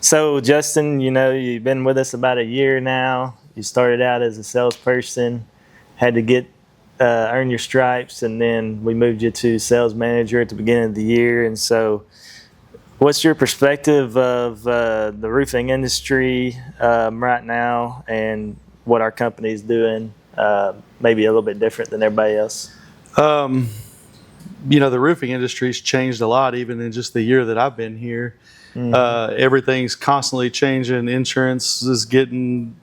So Justin, you've been with us about a year now. You started out as a salesperson, had to get earn your stripes, and then we moved you to sales manager at the beginning of the year. And so, what's your perspective of the roofing industry right now, and what our company is doing? Maybe a little bit different than everybody else. The roofing industry's changed a lot, even in just the year that I've been here. Everything's constantly changing. Insurance is getting,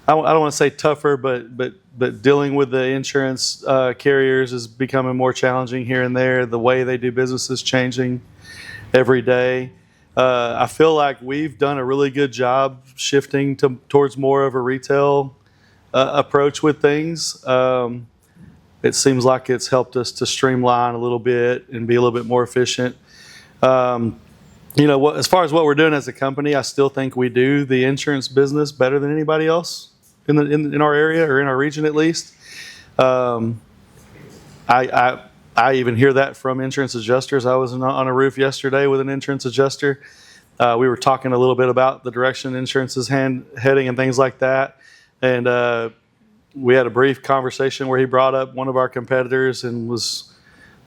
I don't want to say tougher, but dealing with the insurance carriers is becoming more challenging here and there. The way they do business is changing every day. I feel like we've done a really good job shifting towards more of a retail approach with things. It seems like it's helped us to streamline a little bit and be a little bit more efficient. As far as what we're doing as a company, I still think we do the insurance business better than anybody else in our area, or in our region at least. I even hear that from insurance adjusters. I was on a roof yesterday with an insurance adjuster. We were talking a little bit about the direction insurance is heading and things like that. And we had a brief conversation where he brought up one of our competitors and was,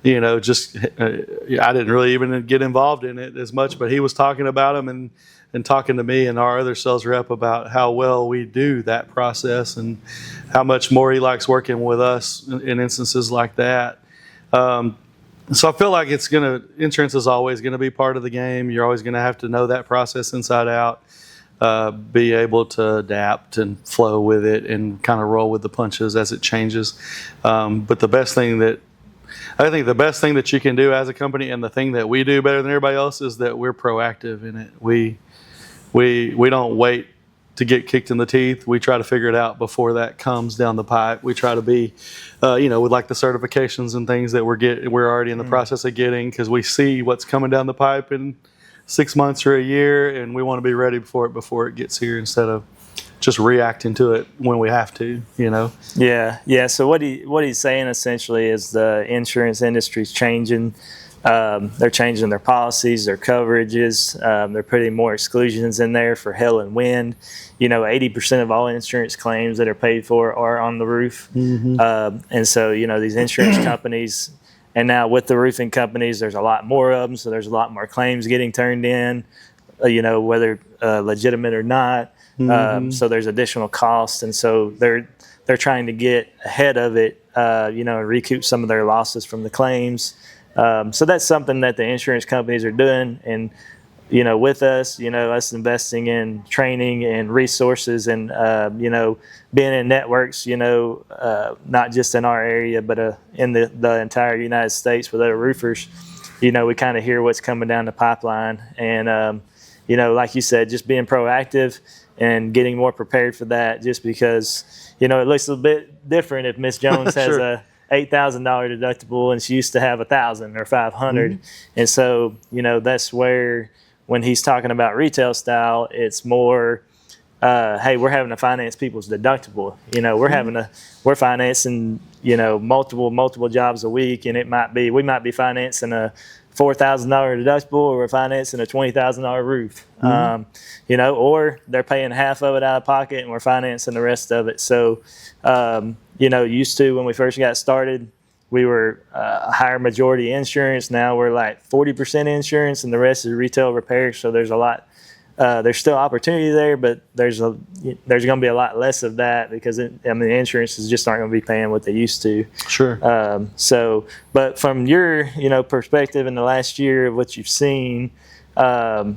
I didn't really even get involved in it as much, but he was talking about him and talking to me and our other sales rep about how well we do that process and how much more he likes working with us in instances like that. So I feel like insurance is always going to be part of the game. You're always going to have to know that process inside out, be able to adapt and flow with it and kind of roll with the punches as it changes. But I think the best thing that you can do as a company, and the thing that we do better than everybody else, is that we're proactive in it. We don't wait to get kicked in the teeth. We try to figure it out before that comes down the pipe. We try to be, with like the certifications and things that we're already in the process of getting, because we see what's coming down the pipe in 6 months or a year, and we want to be ready before it gets here, instead of just reacting to it when we have to. Yeah. So what he's saying essentially is the insurance industry's changing. They're changing their policies, their coverages. They're putting more exclusions in there for hail and wind. 80% of all insurance claims that are paid for are on the roof. And so, these insurance companies, and now with the roofing companies, there's a lot more of them. So there's a lot more claims getting turned in, whether legitimate or not. So there's additional costs. And so they're trying to get ahead of it, and recoup some of their losses from the claims. So that's something that the insurance companies are doing. And, with us, us investing in training and resources and, being in networks, not just in our area, but in the entire United States with other roofers, we kind of hear what's coming down the pipeline. And, like you said, just being proactive and getting more prepared for that, just because, it looks a bit different if Miss Jones has Sure. a $8,000 deductible and she used to have 1,000 or 500. And so, that's where, when he's talking about retail style, it's more, hey, we're having to finance people's deductible. We're financing, multiple jobs a week, and we might be financing a $4,000 deductible, or we're financing a $20,000 roof. Or they're paying half of it out of pocket and we're financing the rest of it. So, used to, when we first got started, we were a higher majority insurance. Now we're like 40% insurance and the rest is retail repairs. So there's a lot, there's still opportunity there, but there's going to be a lot less of that, because the insurances just aren't going to be paying what they used to. Sure. But from your, perspective in the last year of what you've seen, as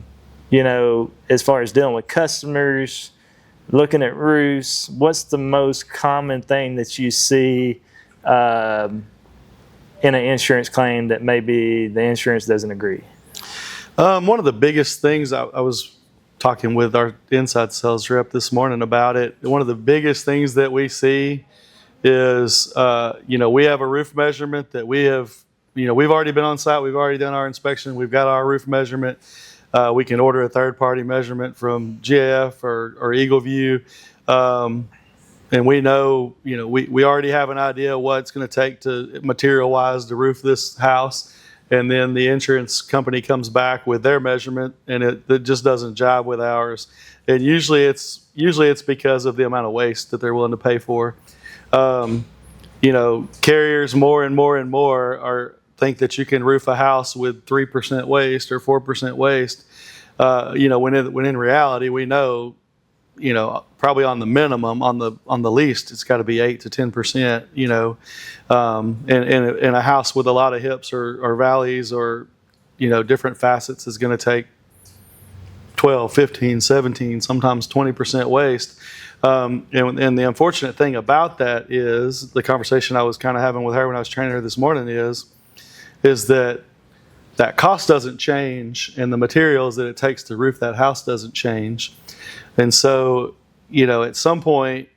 far as dealing with customers, looking at roofs, what's the most common thing that you see in an insurance claim that maybe the insurance doesn't agree? One of the biggest things, I was talking with our inside sales rep this morning about it. One of the biggest things that we see is, we have a roof measurement that we've already been on site. We've already done our inspection. We've got our roof measurement. We can order a third-party measurement from GAF or Eagle View. And we know, we already have an idea what it's going to take to material-wise to roof this house. and then the insurance company comes back with their measurement, and it just doesn't jive with ours. And usually it's because of the amount of waste that they're willing to pay for. Carriers more and more think that you can roof a house with 3% waste or 4% waste. When in reality we know, probably on the minimum, on the least, it's got to be 8 to 10%. In a house with a lot of hips or valleys or different facets is going to take 12, 15, 17, sometimes 20% waste. And the unfortunate thing about that is the conversation I was kind of having with her when I was training her this morning is that cost doesn't change, and the materials that it takes to roof that house doesn't change. And so, at some point,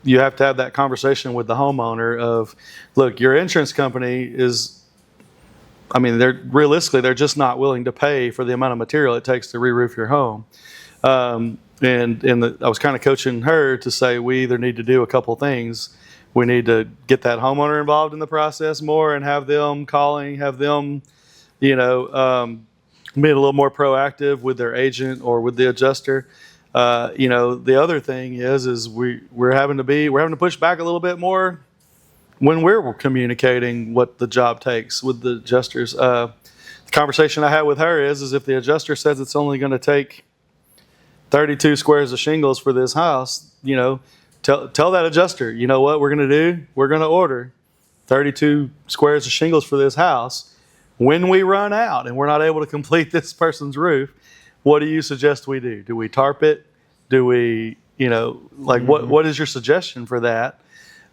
you have to have that conversation with the homeowner of, look, your insurance company they're just not willing to pay for the amount of material it takes to re-roof your home. I was kind of coaching her to say we either need to do a couple things. We need to get that homeowner involved in the process more and have them being a little more proactive with their agent or with the adjuster. The other thing is we're having to push back a little bit more when we're communicating what the job takes with the adjusters. The conversation I had with her is if the adjuster says it's only going to take 32 squares of shingles for this house, tell that adjuster, you know what we're going to do? We're going to order 32 squares of shingles for this house. When we run out and we're not able to complete this person's roof, what do you suggest we do? Do we tarp it? Do we, what is your suggestion for that?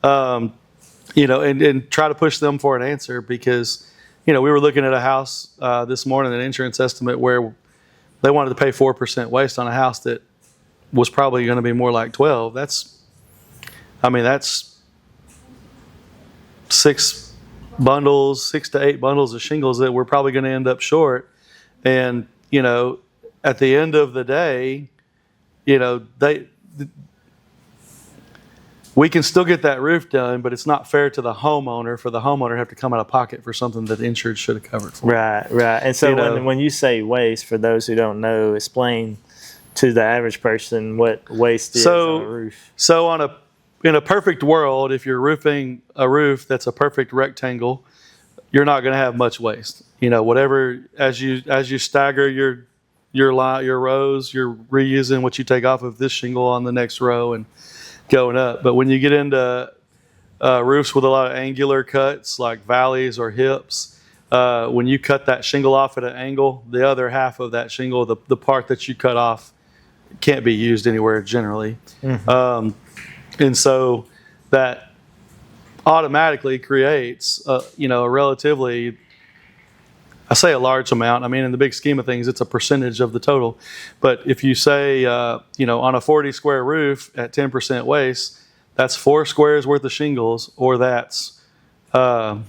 And try to push them for an answer, because, we were looking at a house this morning, an insurance estimate where they wanted to pay 4% waste on a house that was probably going to be more like 12. That's 6 to 8 bundles of shingles that we're probably going to end up short. And, at the end of the day, we can still get that roof done, but it's not fair to the homeowner for the homeowner to have to come out of pocket for something that the insured should have covered for. Right. And so when you say waste, for those who don't know, explain to the average person what waste is on a roof. So in a perfect world, if you're roofing a roof that's a perfect rectangle, you're not going to have much waste. Whatever, as you stagger your rows, you're reusing what you take off of this shingle on the next row and going up. But when you get into roofs with a lot of angular cuts like valleys or hips, when you cut that shingle off at an angle, the other half of that shingle, the part that you cut off, can't be used anywhere generally. Mm-hmm. And so that automatically creates a relatively, I say a large amount. In the big scheme of things, it's a percentage of the total. But if you say, on a 40 square roof at 10% waste, that's 4 squares worth of shingles, or that's 12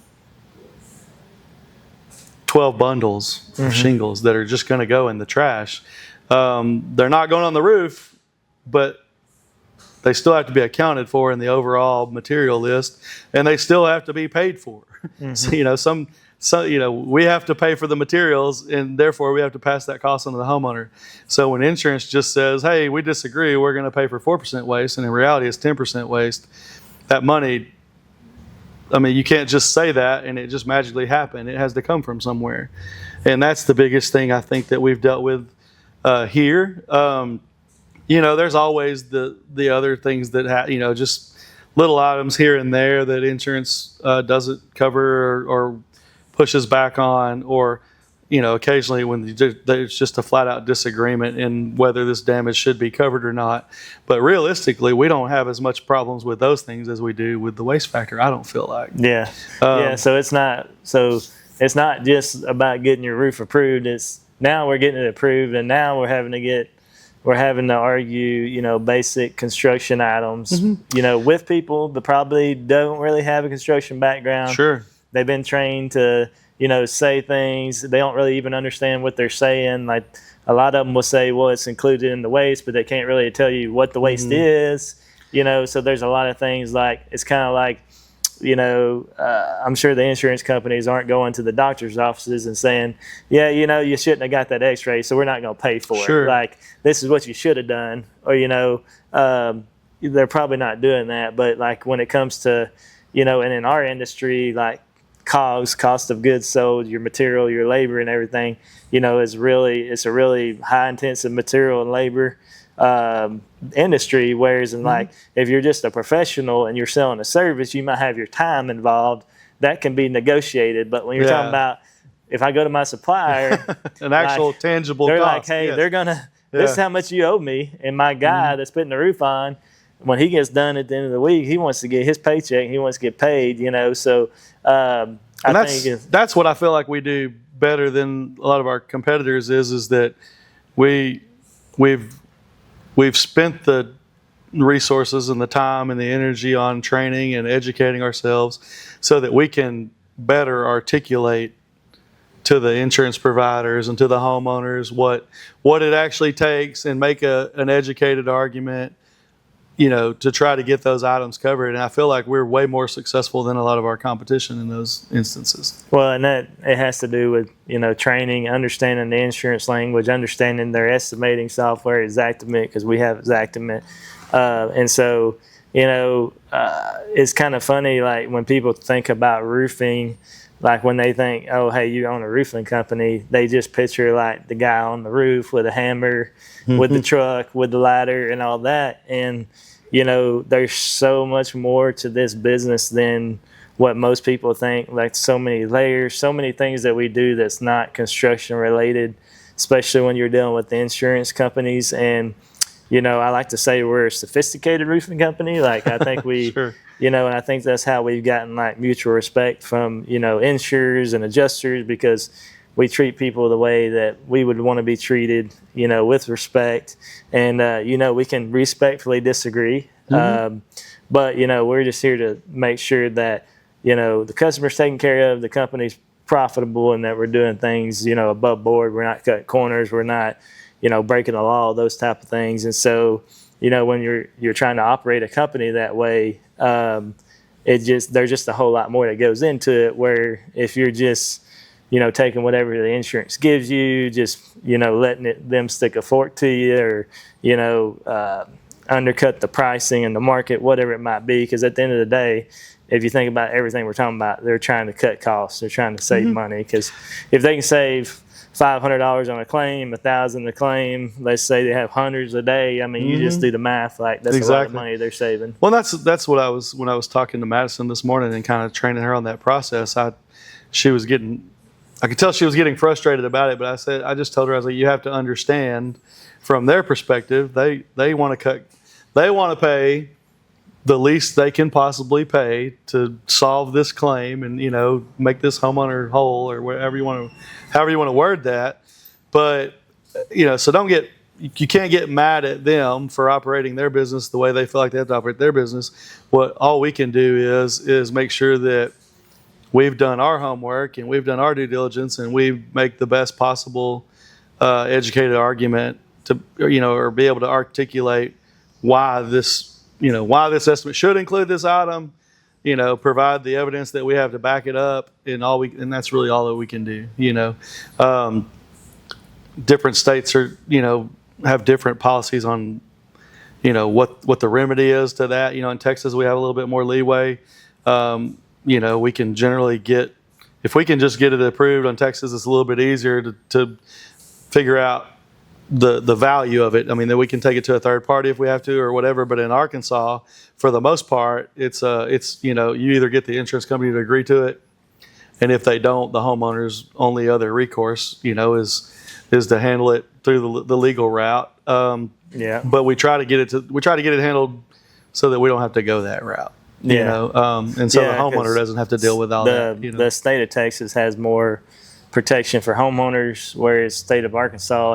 bundles of shingles that are just going to go in the trash. They're not going on the roof, but they still have to be accounted for in the overall material list, and they still have to be paid for. Mm-hmm. So, we have to pay for the materials, and therefore we have to pass that cost on to the homeowner. So when insurance just says, hey, we disagree, we're going to pay for 4% waste, and in reality it's 10% waste, that money, you can't just say that and it just magically happen. It has to come from somewhere. And that's the biggest thing I think that we've dealt with here. There's always the other things that just little items here and there that insurance doesn't cover or pushes back on, or occasionally when there's just a flat out disagreement in whether this damage should be covered or not. But realistically, we don't have as much problems with those things as we do with the waste factor, I don't feel like. Yeah. So it's not just about getting your roof approved. It's now we're getting it approved, and now we're having to argue, basic construction items, with people that probably don't really have a construction background. Sure. They've been trained to, say things. They don't really even understand what they're saying. Like a lot of them will say, well, it's included in the waste, but they can't really tell you what the waste is, So there's a lot of things like, it's kind of like, I'm sure the insurance companies aren't going to the doctor's offices and saying, yeah, you shouldn't have got that x-ray, so we're not going to pay for Sure. it. Like, this is what you should have done. Or, they're probably not doing that. But like when it comes to, and in our industry, like COGS, cost of goods sold, your material, your labor and everything, it's a really high intensive material and labor industry. Whereas in like, if you're just a professional and you're selling a service, you might have your time involved. That can be negotiated. But when you're talking about, if I go to my supplier, an actual tangible they're cost. like, hey, yes. they're gonna, this is how much you owe me. And my guy that's putting the roof on, when he gets done at the end of the week, he wants to get his paycheck. He wants to get paid. So I think that's what I feel like we do better than a lot of our competitors is that we've spent the resources and the time and the energy on training and educating ourselves so that we can better articulate to the insurance providers and to the homeowners what it actually takes and make an educated argument, to try to get those items covered. And I feel like we're way more successful than a lot of our competition in those instances. Well, and that it has to do with, training, understanding the insurance language, understanding their estimating software, Xactimate, because we have Xactimate. And so, it's kind of funny, like when people think about roofing, like when they think, oh, hey, you own a roofing company, they just picture like the guy on the roof with a hammer, with the truck, with the ladder and all that. And, there's so much more to this business than what most people think. Like so many layers, so many things that we do that's not construction related, especially when you're dealing with the insurance companies. And, I like to say we're a sophisticated roofing company. Like I think we, Sure. and I think that's how we've gotten like mutual respect from, insurers and adjusters, because we treat people the way that we would want to be treated, with respect. And, we can respectfully disagree. But, we're just here to make sure that, the customer's taken care of, the company's profitable, and that we're doing things, above board. We're not cutting corners. We're not, breaking the law, those type of things. And so, when you're trying to operate a company that way, there's just a whole lot more that goes into it, where if you're just, taking whatever the insurance gives you, just, letting them stick a fork to you, or, undercut the pricing in the market, whatever it might be. Because at the end of the day, if you think about everything we're talking about, they're trying to cut costs. They're trying to save money. Because if they can save $500 on a claim, $1,000 a claim, let's say they have hundreds a day, I mean, you just do the math, like that's a lot of money they're saving. Well, that's what when I was talking to Madison this morning and kind of training her on that process. I could tell she was getting frustrated about it, but I just told her, I was like, you have to understand from their perspective, they want to pay the least they can possibly pay to solve this claim and, make this homeowner whole, or however you want to word that. But, so you can't get mad at them for operating their business the way they feel like they have to operate their business. All we can do is make sure that we've done our homework and we've done our due diligence, and we make the best possible educated argument to, or be able to articulate why this estimate should include this item, provide the evidence that we have to back it up, and that's really all that we can do. Different states have different policies on, what the remedy is to that. In Texas, we have a little bit more leeway. We can generally if we can just get it approved on Texas, it's a little bit easier to figure out the value of it. I mean, that we can take it to a third party if we have to or whatever. But in Arkansas, for the most part, it's you either get the insurance company to agree to it, and if they don't, the homeowner's only other recourse, is to handle it through the legal route. But we try to get it handled so that we don't have to go that route. And so the homeowner doesn't have to deal with all that. The state of Texas has more protection for homeowners, whereas the state of Arkansas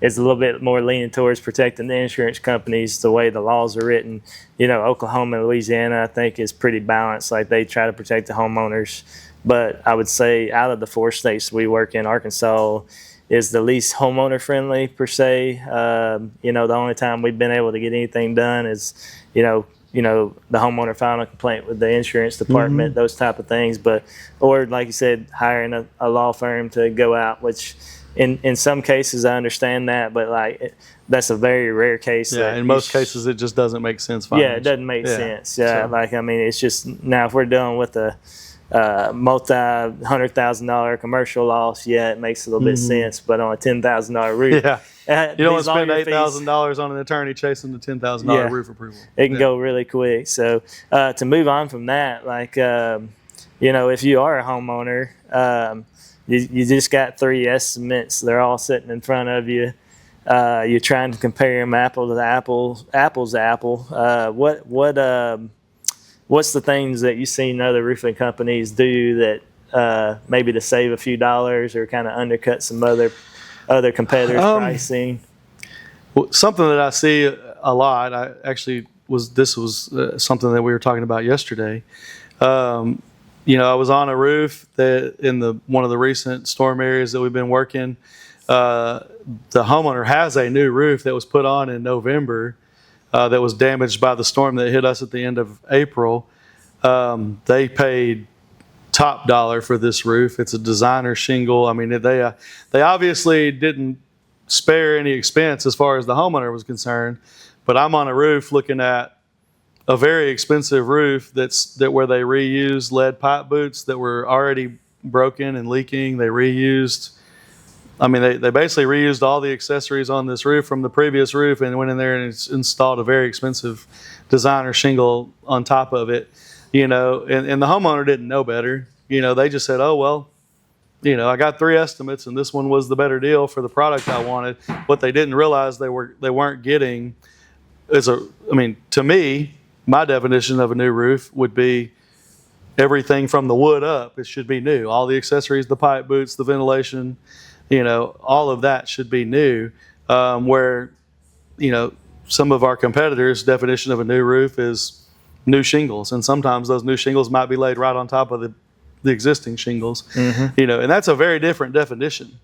is a little bit more leaning towards protecting the insurance companies the way the laws are written. Oklahoma and Louisiana, I think, is pretty balanced. Like they try to protect the homeowners. But I would say out of the 4 states we work in, Arkansas is the least homeowner friendly per se. The only time we've been able to get anything done is, the homeowner filing a complaint with the insurance department, those type of things. But, or like you said, hiring a law firm to go out, which in some cases I understand that, but that's a very rare case. Yeah, in most cases it just doesn't make sense financially. Yeah, it doesn't make sense. Yeah, so. It's just, now if we're dealing with a multi-$100,000 commercial loss, it makes a little bit sense. But on a $10,000 roof, you don't want to spend $8,000 on an attorney chasing the $10,000 roof approval. It can go really quick. So to move on from that, if you are a homeowner, you just got 3 estimates. They're all sitting in front of you. You're trying to compare them apples to apple. What's the things that you've seen other roofing companies do that maybe to save a few dollars or kind of undercut some other competitors' pricing? Well, something that I see a lot, this was something that we were talking about yesterday. I was on a roof that in one of the recent storm areas that we've been working. The homeowner has a new roof that was put on in November that was damaged by the storm that hit us at the end of April. They paid top dollar for this roof. It's a designer shingle. I mean, they obviously didn't spare any expense as far as the homeowner was concerned. But I'm on a roof looking at a very expensive roof where they reused lead pipe boots that were already broken and leaking. They reused. They basically reused all the accessories on this roof from the previous roof and went in there and installed a very expensive designer shingle on top of it, and the homeowner didn't know better. They just said, oh, well, I got 3 estimates and this one was the better deal for the product I wanted. What they didn't realize they weren't getting is to me, my definition of a new roof would be everything from the wood up. It should be new. All the accessories, the pipe boots, the ventilation, all of that should be new. Where, some of our competitors' definition of a new roof is new shingles. And sometimes those new shingles might be laid right on top of the existing shingles, and that's a very different definition.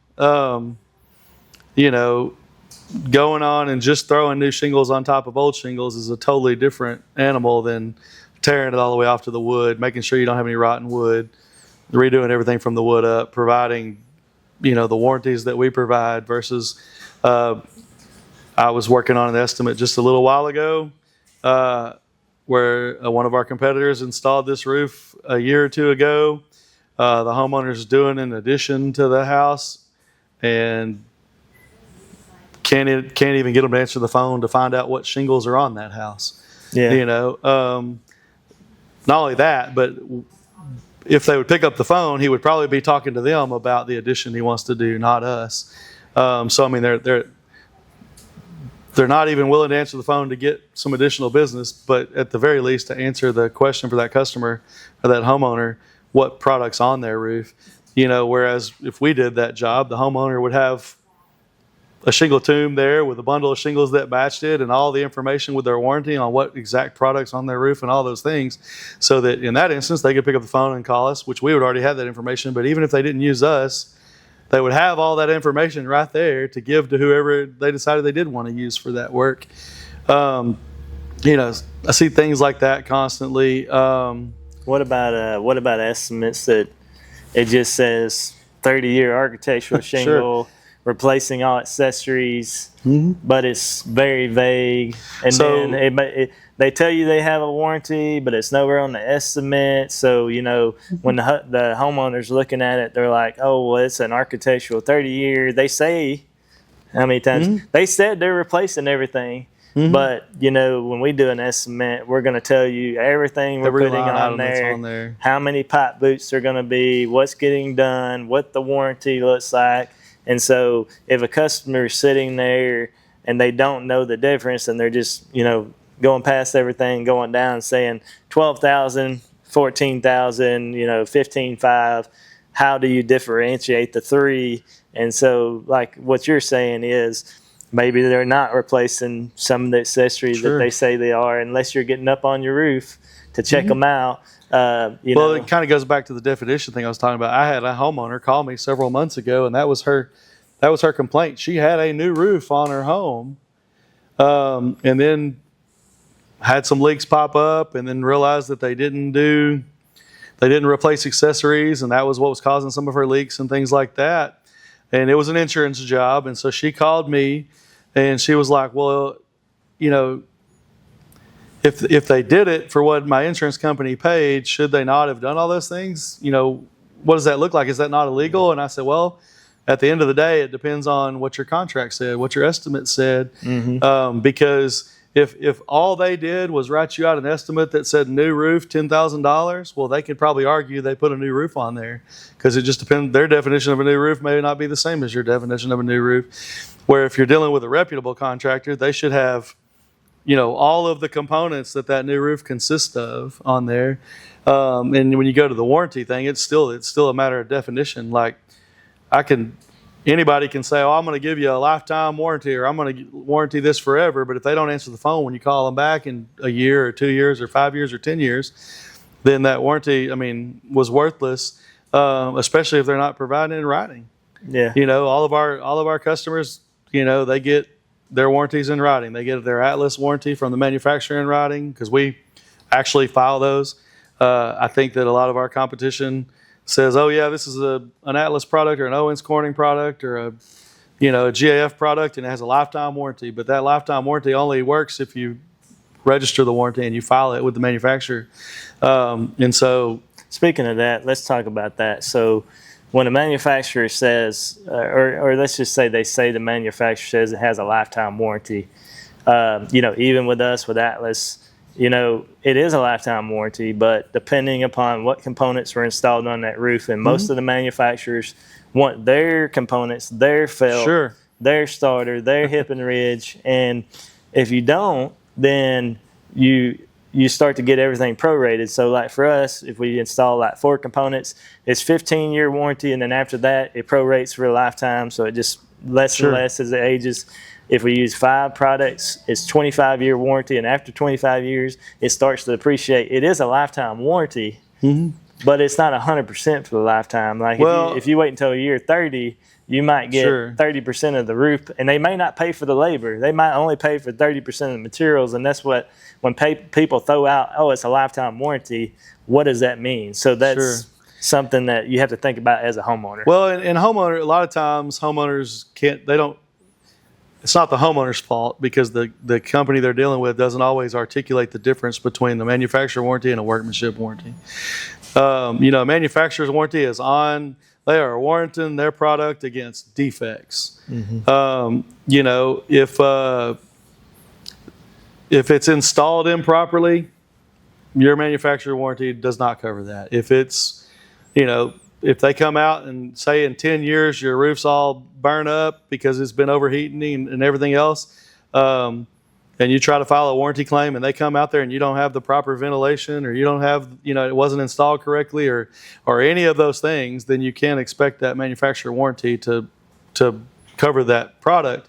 Going on and just throwing new shingles on top of old shingles is a totally different animal than tearing it all the way off to the wood, making sure you don't have any rotten wood, redoing everything from the wood up, providing the warranties that we provide versus I was working on an estimate just a little while ago where one of our competitors installed this roof a year or 2 ago. The homeowner's doing an addition to the house and can't even get them to answer the phone to find out what shingles are on that house. Not only that, but if they would pick up the phone, he would probably be talking to them about the addition he wants to do, not us. They're not even willing to answer the phone to get some additional business, but at the very least to answer the question for that customer or that homeowner, what product's on their roof. Whereas if we did that job, the homeowner would have a shingle tomb there with a bundle of shingles that matched it and all the information with their warranty on what exact products on their roof and all those things, so that in that instance they could pick up the phone and call us, which we would already have that information. But even if they didn't use us, they would have all that information right there to give to whoever they decided they did want to use for that work. I see things like that constantly. What about estimates that it just says 30-year architectural shingle, Sure. replacing all accessories, but it's very vague, and then they tell you they have a warranty, but it's nowhere on the estimate. So when the homeowner's looking at it, they're like, oh, well, it's an architectural 30-year. They say how many times they said they're replacing everything. But when we do an estimate, we're going to tell you everything we're putting on there, how many pipe boots are going to be, what's getting done, what the warranty looks like. And so if a customer is sitting there and they don't know the difference and they're just going past everything, going down, saying 12,000, 14,000, 15,500, how do you differentiate the 3? And so like what you're saying is, maybe they're not replacing some of the accessories that they say they are, unless you're getting up on your roof to check them out. Well, it kind of goes back to the definition thing I was talking about. I had a homeowner call me several months ago, and that was her complaint. She had a new roof on her home, and then had some leaks pop up, and then realized that they didn't replace accessories, and that was what was causing some of her leaks and things like that. And it was an insurance job, and so she called me, and she was like, well, you know, if they did it for what my insurance company paid, should they not have done all those things? You know, what does that look like? Is that not illegal? And I said, well, at the end of the day, it depends on what your contract said, what your estimate said, because if all they did was write you out an estimate that said new roof, $10,000, well, they could probably argue they put a new roof on there, because it just depends. Their definition of a new roof may not be the same as your definition of a new roof. Where if you're dealing with a reputable contractor, they should have, you know, all of the components that new roof consists of on there. And when you go to the warranty thing, it's still a matter of definition. Like, anybody can say, oh, I'm going to give you a lifetime warranty, or I'm going to warranty this forever. But if they don't answer the phone when you call them back in a year or 2 years or 5 years or 10 years, then that warranty, I mean, was worthless, especially if they're not providing it in writing. Yeah. You know, all of our customers, you know, they get their warranties in writing. They get their Atlas warranty from the manufacturer in writing, because we actually file those. I think that a lot of our competition says, oh yeah, this is an Atlas product or an Owens Corning product or a GAF product, and it has a lifetime warranty. But that lifetime warranty only works if you register the warranty and you file it with the manufacturer. And so, speaking of that, let's talk about that. So, when a manufacturer says, or let's just say the manufacturer says it has a lifetime warranty, you know, even with us with Atlas, you know, it is a lifetime warranty, but depending upon what components were installed on that roof, and most of the manufacturers want their components, their felt, their starter, their hip and ridge, and if you don't, then you start to get everything prorated. So like for us, if we install like 4 components, it's 15-year warranty, and then after that, it prorates for a lifetime, so it just less and less as it ages. If we use 5 products, it's 25-year warranty, and after 25 years, it starts to depreciate. It is a lifetime warranty, but it's not 100% for the lifetime. Like, well, if you wait until year 30, you might get 30% of the roof, and they may not pay for the labor. They might only pay for 30% of the materials, and that's what, when people throw out, oh, it's a lifetime warranty, what does that mean? So that's something that you have to think about as a homeowner. Well, and homeowner, a lot of times homeowners it's not the homeowner's fault, because the company they're dealing with doesn't always articulate the difference between the manufacturer warranty and a workmanship warranty. You know, a manufacturer's warranty is they are warranting their product against defects. You know, if it's installed improperly, your manufacturer warranty does not cover that. If it's, you know, if they come out and say in 10 years your roof's all burn up because it's been overheating and everything else, and you try to file a warranty claim and they come out there and you don't have the proper ventilation, or you don't have, you know, it wasn't installed correctly, or any of those things, then you can't expect that manufacturer warranty to cover that product.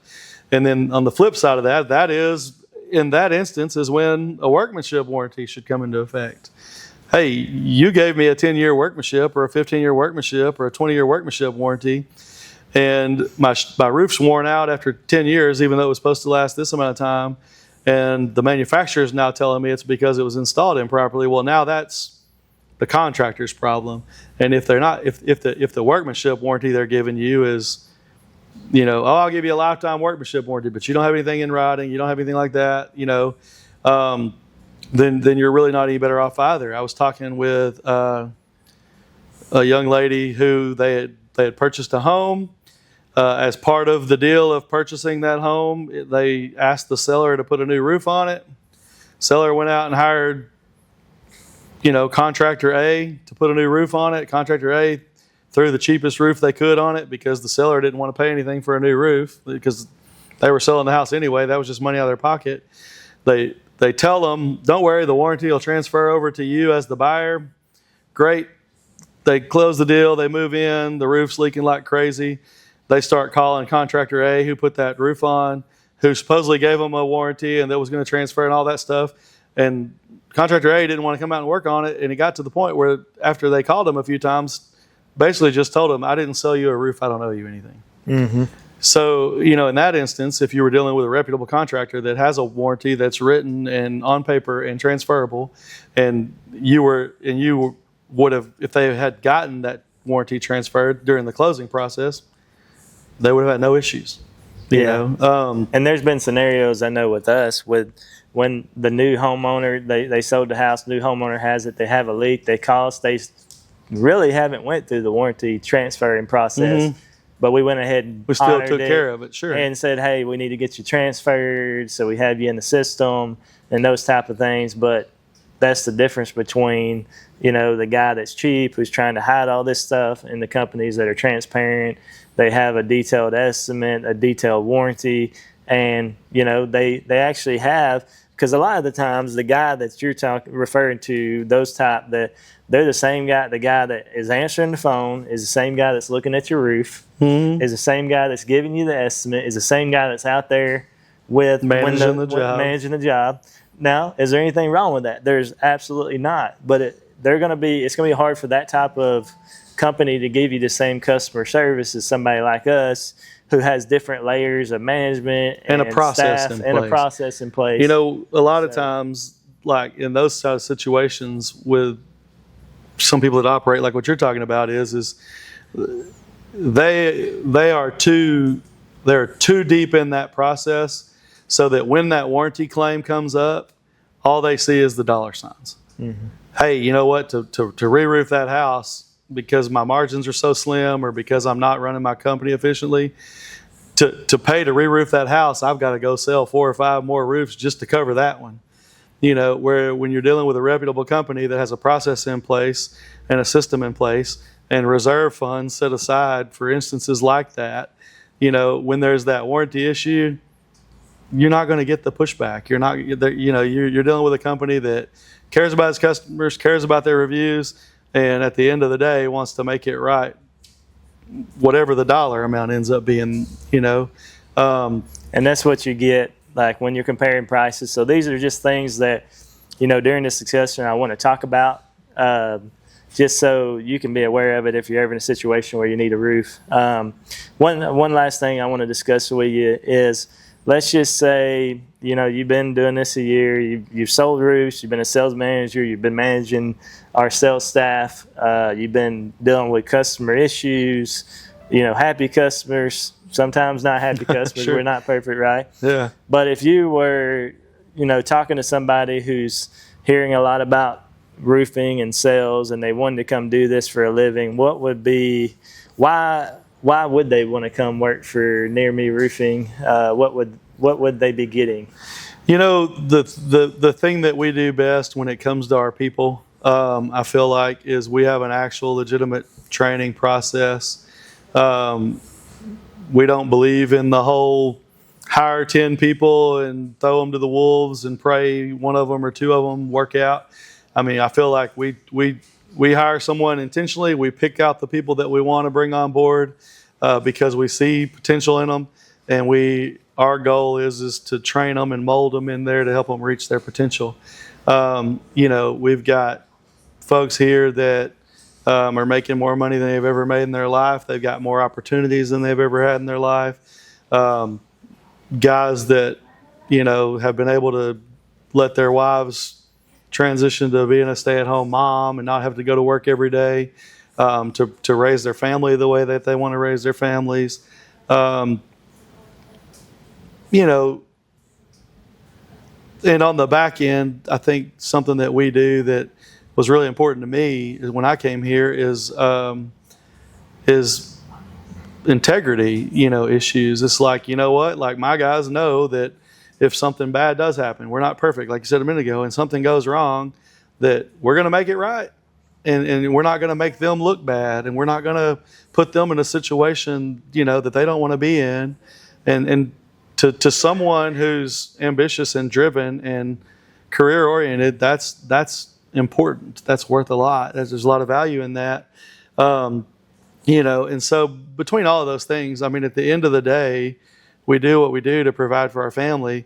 And then on the flip side of that is, in that instance, is when a workmanship warranty should come into effect. Hey, you gave me a 10-year workmanship or a 15-year workmanship or a 20-year workmanship warranty, and my roof's worn out after 10 years, even though it was supposed to last this amount of time, and the manufacturer is now telling me it's because it was installed improperly. Well, now that's the contractor's problem. And if they're not, if the workmanship warranty they're giving you is, you know, oh, I'll give you a lifetime workmanship warranty, but you don't have anything in writing, you don't have anything like that, you know, then you're really not any better off either. I was talking with a young lady who they had purchased a home. As part of the deal of purchasing that home, they asked the seller to put a new roof on it. Seller went out and hired, you know, contractor A to put a new roof on it. Contractor A threw the cheapest roof they could on it because the seller didn't want to pay anything for a new roof, because they were selling the house anyway. That was just money out of their pocket. They tell them, don't worry, the warranty will transfer over to you as the buyer. Great. They close the deal. They move in. The roof's leaking like crazy. They start calling contractor A, who put that roof on, who supposedly gave them a warranty and that was going to transfer and all that stuff. And contractor A didn't want to come out and work on it. And it got to the point where, after they called him a few times, basically just told him, I didn't sell you a roof. I don't owe you anything. So, in that instance, if you were dealing with a reputable contractor that has a warranty that's written and on paper and transferable, and you would have, if they had gotten that warranty transferred during the closing process, they would have had no issues. And there's been scenarios I know with us when the new homeowner, they sold the house, new homeowner has it, they have a leak, they call us, they really haven't went through the warranty transferring process. But we went ahead and we still took care of it, sure, and said, hey, we need to get you transferred, so we have you in the system and those type of things. But that's the difference between, the guy that's cheap, who's trying to hide all this stuff, and the companies that are transparent. They have a detailed estimate, a detailed warranty, and, they actually have, because a lot of the times the guy that you're referring to, those type, they're the same guy. The guy that is answering the phone is the same guy that's looking at your roof, is the same guy that's giving you the estimate, is the same guy that's out there with managing the job. Now, is there anything wrong with that? There's absolutely not. But it's going to be hard for that type of company to give you the same customer service as somebody like us, who has different layers of management and a process staff and a process in place. A lot of times, like in those sort of situations with some people that operate like what you're talking about, is they're too deep in that process, so that when that warranty claim comes up, all they see is the dollar signs. Hey, you know what? To re-roof that house, because my margins are so slim, or because I'm not running my company efficiently, to pay to re-roof that house, I've got to go sell 4 or 5 more roofs just to cover that one. Where when you're dealing with a reputable company that has a process in place and a system in place and reserve funds set aside for instances like that, when there's that warranty issue, you're not going to get the pushback. You're dealing with a company that cares about its customers, cares about their reviews, and at the end of the day wants to make it right, whatever the dollar amount ends up being. And that's what you get, like when you're comparing prices. So these are just things that, during this discussion I want to talk about, just so you can be aware of it if you're ever in a situation where you need a roof. One last thing I want to discuss with you is, let's just say, you've been doing this a year, you've sold roofs, you've been a sales manager, you've been managing our sales staff, you've been dealing with customer issues, happy customers, sometimes not happy customers. Sure. We're not perfect, right? Yeah. But if you were, talking to somebody who's hearing a lot about roofing and sales, and they wanted to come do this for a living, why would they want to come work for Near Me Roofing? What would they be getting? The thing that we do best when it comes to our people, I feel like, is we have an actual legitimate training process. We don't believe in the whole hire 10 people and throw them to the wolves and pray one of them or 2 of them work out. I feel like we hire someone intentionally. We pick out the people that we want to bring on board because we see potential in them, and our goal is to train them and mold them in there to help them reach their potential. We've got folks here that are making more money than they've ever made in their life. They've got more opportunities than they've ever had in their life. Guys that, have been able to let their wives transition to being a stay-at-home mom and not have to go to work every day, to raise their family the way that they want to raise their families. And on the back end, I think something that we do that was really important to me is when I came here is integrity, issues. It's like, like my guys know that if something bad does happen, we're not perfect, like you said a minute ago, and something goes wrong, that we're going to make it right. And we're not going to make them look bad, and we're not going to put them in a situation, that they don't want to be in. And to someone who's ambitious and driven and career oriented, that's important. That's worth a lot. There's a lot of value in that. And so between all of those things, at the end of the day, we do what we do to provide for our family.